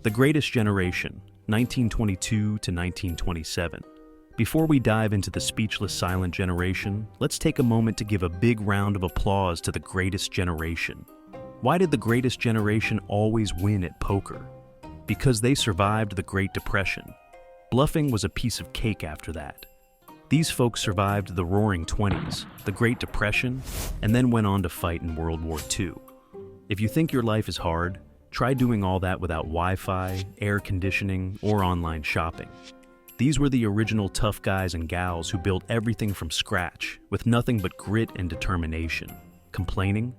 The Greatest Generation, 1922 to 1927. Before we dive into the speechless silent generation, let's take a moment to give a big round of applause to the Greatest Generation. Why did the Greatest Generation always win at poker? Because they survived the Great Depression. Bluffing was a piece of cake after that. These folks survived the Roaring '20s, the Great Depression, and then went on to fight in World War II. If you think your life is hard, try doing all that without Wi-Fi, air conditioning, or online shopping. These were the original tough guys and gals who built everything from scratch, with nothing but grit and determination. Complaining?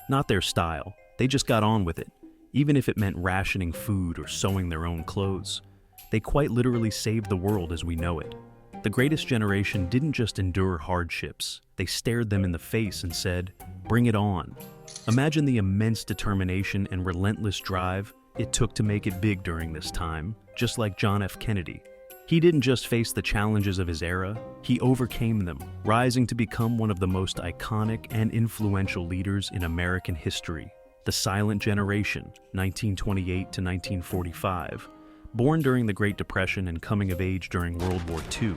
Not their style. They just got on with it, even if it meant rationing food or sewing their own clothes. They quite literally saved the world as we know it. The Greatest Generation didn't just endure hardships, they stared them in the face and said, "Bring it on." Imagine the immense determination and relentless drive it took to make it big during this time, just like John F. Kennedy. He didn't just face the challenges of his era, he overcame them, rising to become one of the most iconic and influential leaders in American history. The Silent Generation, 1928 to 1945. Born during the Great Depression and coming of age during World War II,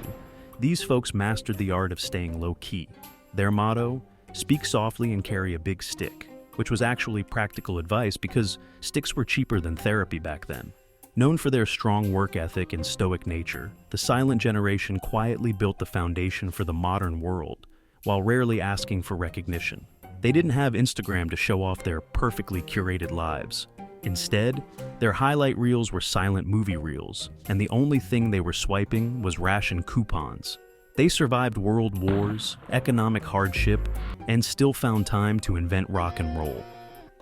these folks mastered the art of staying low-key. Their motto, "Speak softly and carry a big stick," which was actually practical advice because sticks were cheaper than therapy back then. Known for their strong work ethic and stoic nature, the Silent Generation quietly built the foundation for the modern world, while rarely asking for recognition. They didn't have Instagram to show off their perfectly curated lives. Instead, their highlight reels were silent movie reels, and the only thing they were swiping was ration coupons. They survived world wars, economic hardship, and still found time to invent rock and roll.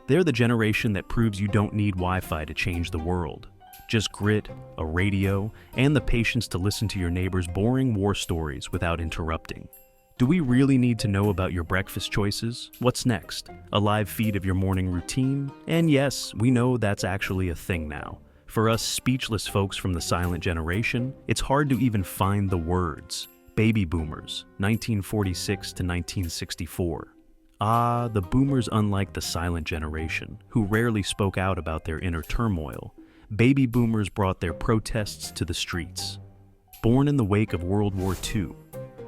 They're the generation that proves you don't need Wi-Fi to change the world. Just grit, a radio, and the patience to listen to your neighbor's boring war stories without interrupting. Do we really need to know about your breakfast choices? What's next? A live feed of your morning routine? And yes, we know that's actually a thing now. For us speechless folks from the Silent Generation, it's hard to even find the words. Baby Boomers, 1946 to 1964. Ah, the boomers unlike the Silent Generation, who rarely spoke out about their inner turmoil. Baby boomers brought their protests to the streets. Born in the wake of World War II,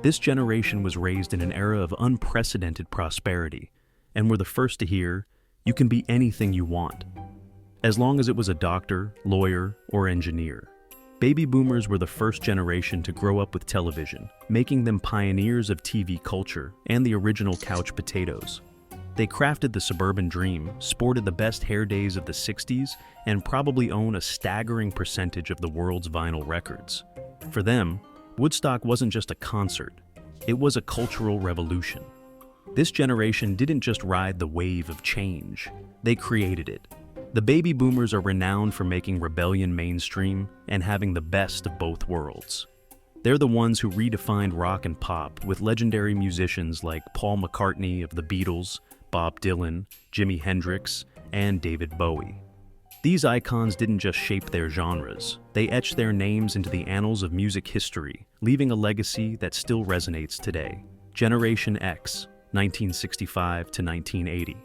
this generation was raised in an era of unprecedented prosperity, and were the first to hear, "You can be anything you want," as long as it was a doctor, lawyer, or engineer. Baby boomers were the first generation to grow up with television, making them pioneers of TV culture and the original couch potatoes. They crafted the suburban dream, sported the best hair days of the '60s, and probably own a staggering percentage of the world's vinyl records. For them, Woodstock wasn't just a concert, it was a cultural revolution. This generation didn't just ride the wave of change, they created it. The baby boomers are renowned for making rebellion mainstream and having the best of both worlds. They're the ones who redefined rock and pop with legendary musicians like Paul McCartney of the Beatles, Bob Dylan, Jimi Hendrix, and David Bowie. These icons didn't just shape their genres, they etched their names into the annals of music history, leaving a legacy that still resonates today. Generation X, 1965 to 1980.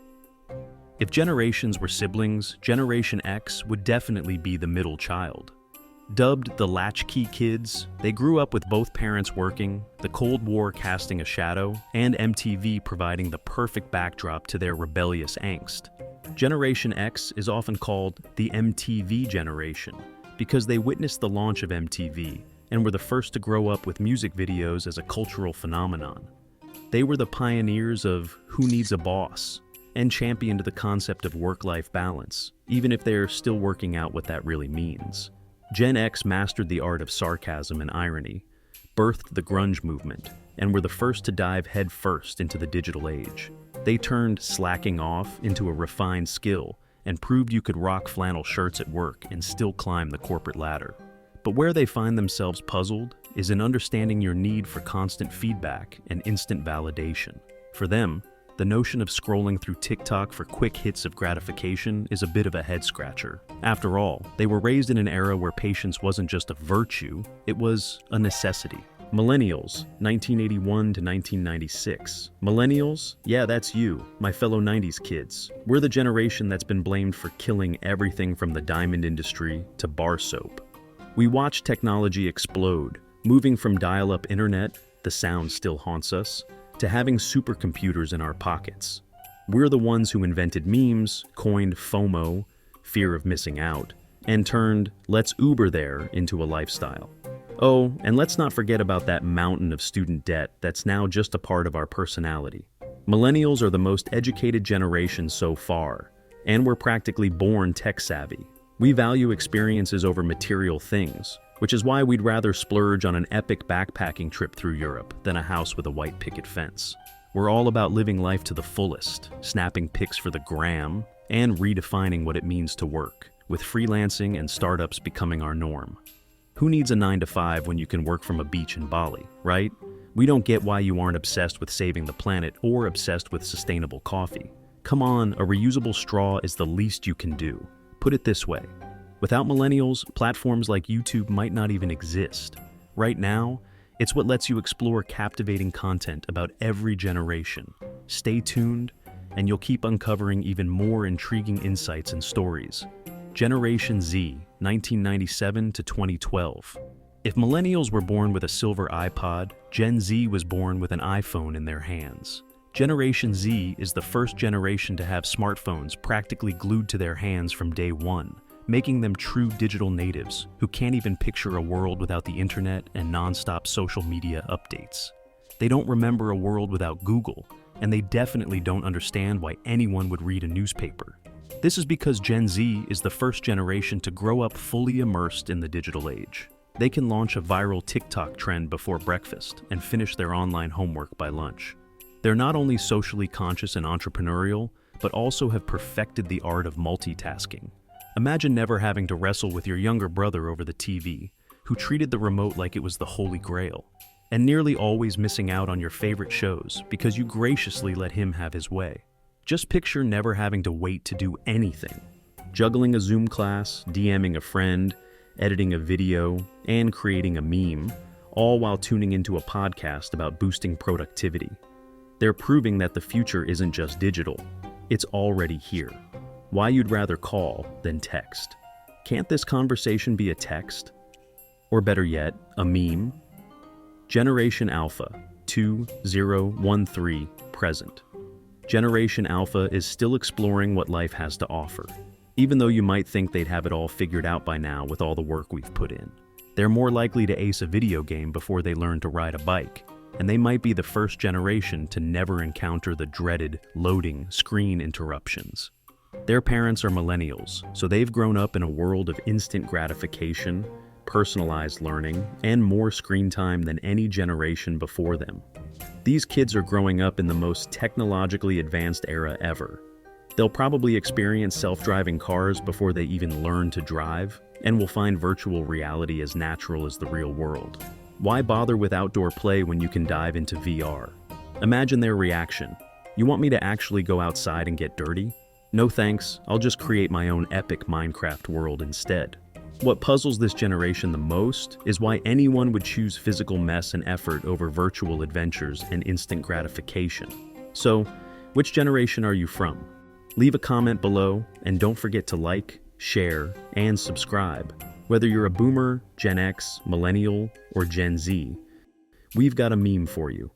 If generations were siblings, Generation X would definitely be the middle child. Dubbed the latchkey kids, they grew up with both parents working, the Cold War casting a shadow, and MTV providing the perfect backdrop to their rebellious angst. Generation X is often called the MTV generation because they witnessed the launch of MTV and were the first to grow up with music videos as a cultural phenomenon. They were the pioneers of "Who Needs a Boss?" and championed the concept of work-life balance, even if they're still working out what that really means. Gen X mastered the art of sarcasm and irony, birthed the grunge movement, and were the first to dive headfirst into the digital age. They turned slacking off into a refined skill and proved you could rock flannel shirts at work and still climb the corporate ladder. But where they find themselves puzzled is in understanding your need for constant feedback and instant validation. For them, the notion of scrolling through TikTok for quick hits of gratification is a bit of a head-scratcher. After all, they were raised in an era where patience wasn't just a virtue, it was a necessity. Millennials, 1981 to 1996. Millennials? Yeah, that's you, my fellow 90s kids. We're the generation that's been blamed for killing everything from the diamond industry to bar soap. We watched technology explode, moving from dial-up internet, the sound still haunts us, to having supercomputers in our pockets. We're the ones who invented memes, coined FOMO, fear of missing out, and turned "let's Uber there" into a lifestyle. Oh, and let's not forget about that mountain of student debt that's now just a part of our personality. Millennials are the most educated generation so far, and we're practically born tech-savvy. We value experiences over material things, which is why we'd rather splurge on an epic backpacking trip through Europe than a house with a white picket fence. We're all about living life to the fullest, snapping pics for the gram, and redefining what it means to work, with freelancing and startups becoming our norm. Who needs a 9-to-5 when you can work from a beach in Bali, right? We don't get why you aren't obsessed with saving the planet or obsessed with sustainable coffee. Come on, a reusable straw is the least you can do. Put it this way, without millennials, platforms like YouTube might not even exist. Right now, it's what lets you explore captivating content about every generation. Stay tuned, and you'll keep uncovering even more intriguing insights and stories. Generation Z, 1997 to 2012. If millennials were born with a silver iPod, Gen Z was born with an iPhone in their hands. Generation Z is the first generation to have smartphones practically glued to their hands from day one, making them true digital natives who can't even picture a world without the internet and non-stop social media updates. They don't remember a world without Google, and they definitely don't understand why anyone would read a newspaper. This is because Gen Z is the first generation to grow up fully immersed in the digital age. They can launch a viral TikTok trend before breakfast and finish their online homework by lunch. They're not only socially conscious and entrepreneurial, but also have perfected the art of multitasking. Imagine never having to wrestle with your younger brother over the TV, who treated the remote like it was the Holy Grail, and nearly always missing out on your favorite shows because you graciously let him have his way. Just picture never having to wait to do anything. Juggling a Zoom class, DMing a friend, editing a video, and creating a meme, all while tuning into a podcast about boosting productivity. They're proving that the future isn't just digital, it's already here. Why you'd rather call than text? Can't this conversation be a text? Or better yet, a meme? Generation Alpha, 2013, present. Generation Alpha is still exploring what life has to offer, even though you might think they'd have it all figured out by now with all the work we've put in. They're more likely to ace a video game before they learn to ride a bike, and they might be the first generation to never encounter the dreaded loading screen interruptions. Their parents are millennials, so they've grown up in a world of instant gratification, personalized learning, and more screen time than any generation before them. These kids are growing up in the most technologically advanced era ever. They'll probably experience self-driving cars before they even learn to drive, and will find virtual reality as natural as the real world. Why bother with outdoor play when you can dive into VR? Imagine their reaction. You want me to actually go outside and get dirty? No thanks, I'll just create my own epic Minecraft world instead. What puzzles this generation the most is why anyone would choose physical mess and effort over virtual adventures and instant gratification. So, which generation are you from? Leave a comment below, and don't forget to like, share, and subscribe. Whether you're a boomer, Gen X, millennial, or Gen Z, we've got a meme for you.